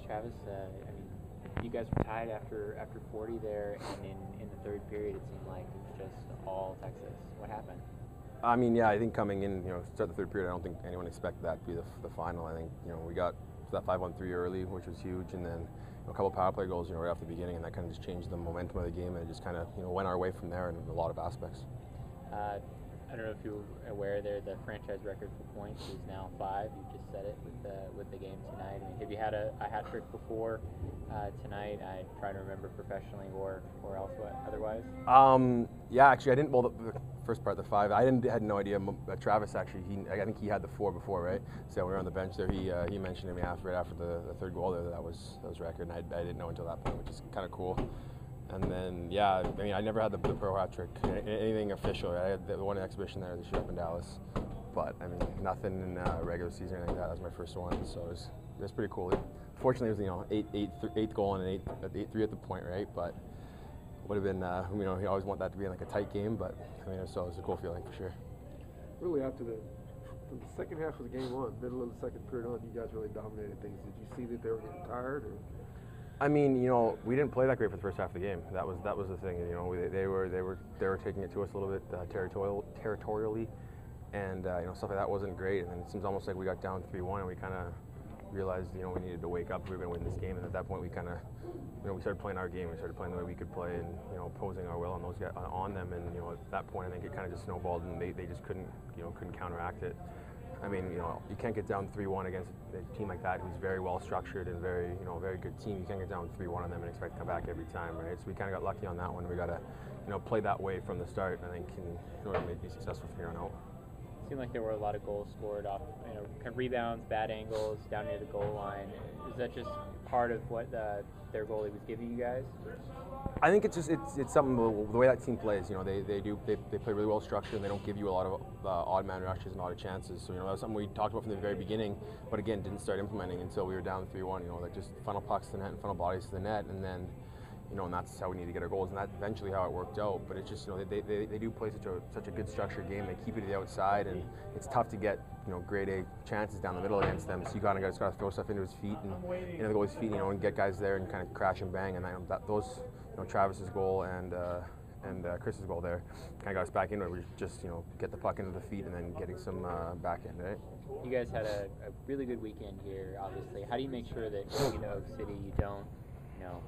Travis, I mean, you guys were tied after 40 there, and in the third period, it seemed like it was just all Texas. What happened? I mean, yeah, I think coming in, start the third period, I don't think anyone expected that to be the final. I think, we got that 5-on-3 early, which was huge, and then a couple power play goals, right off the beginning, and that kind of just changed the momentum of the game, and it just kind of, went our way from there in a lot of aspects. I don't know if you're aware there, the franchise record for points is now 5. You just said it with the game tonight. I mean, have you had a hat trick before tonight? I try to remember professionally or otherwise. Yeah, actually, I didn't. Well, the first part, the 5, had no idea. Travis actually, I think he had the 4 before, right? So when we were on the bench there, he mentioned to me right after the third goal there that was record, and I didn't know until that point, which is kind of cool. And then, yeah, I mean, I never had the pro hat trick, anything official. Right? I had the one exhibition there this year up in Dallas, but I mean, nothing in regular season or anything like that. That was my first one, so it was pretty cool. Fortunately, it was eighth goal and 8-3 at the point, right? But would have been, you always want that to be like a tight game, but I mean, it was a cool feeling for sure. Really, after the second half of the game on, middle of the second period on, you guys really dominated things. Did you see that they were getting tired? Or? I mean, we didn't play that great for the first half of the game. That was the thing. They were taking it to us a little bit territorially, and stuff like that wasn't great. And then it seems almost like we got down 3-1, and we kind of realized we needed to wake up if we were going to win this game. And at that point, we kind of we started playing our game. We started playing the way we could play, and imposing our will on those guys, on them. And at that point, I think it kind of just snowballed, and they just couldn't counteract it. I mean, you can't get down 3-1 against a team like that who's very well structured and very good team. You can't get down 3-1 on them and expect to come back every time, right? So we kind of got lucky on that one. We got to, play that way from the start, I think, in order to be successful from here on out. It seemed like there were a lot of goals scored off, kind of rebounds, bad angles, down near the goal line. Is that just part of what their goalie was giving you guys? I think it's something the way that team plays. They play really well structured, and they don't give you a lot of odd man rushes and a lot of chances. So that was something we talked about from the very beginning, but again didn't start implementing until we were down 3-1. Like just funnel pucks to the net and funnel bodies to the net, and then and that's how we need to get our goals, and that's eventually how it worked out. But it's just they do play such a good structured game. They keep it to the outside, and it's tough to get grade A chances down the middle against them. So you just got to throw stuff into his feet and the goalie's feet, and get guys there and kind of crash and bang. And those Travis's goal and Chris's goal there kind of got us back into it. We just get the puck into the feet and then getting some back end, right? You guys had a really good weekend here, obviously. How do you make sure that going into Oak City you don't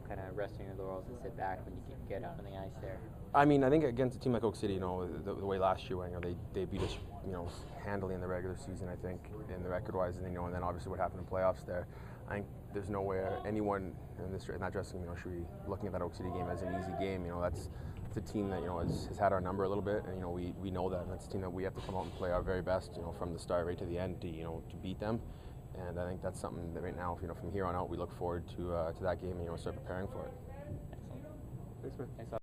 kind of rest on your laurels and sit back when you get out on the ice there? I mean, I think against a team like Oak City, the way last year went, they beat us, handily in the regular season, I think, in the record-wise, and then obviously what happened in playoffs there. I think there's no way anyone in that dressing room, should be looking at that Oak City game as an easy game. It's a team that has had our number a little bit, and we know that. And that's a team that we have to come out and play our very best, from the start right to the end to beat them. And I think that's something that right now, from here on out, we look forward to that game and start preparing for it. Excellent. Thanks, man. Thanks a lot.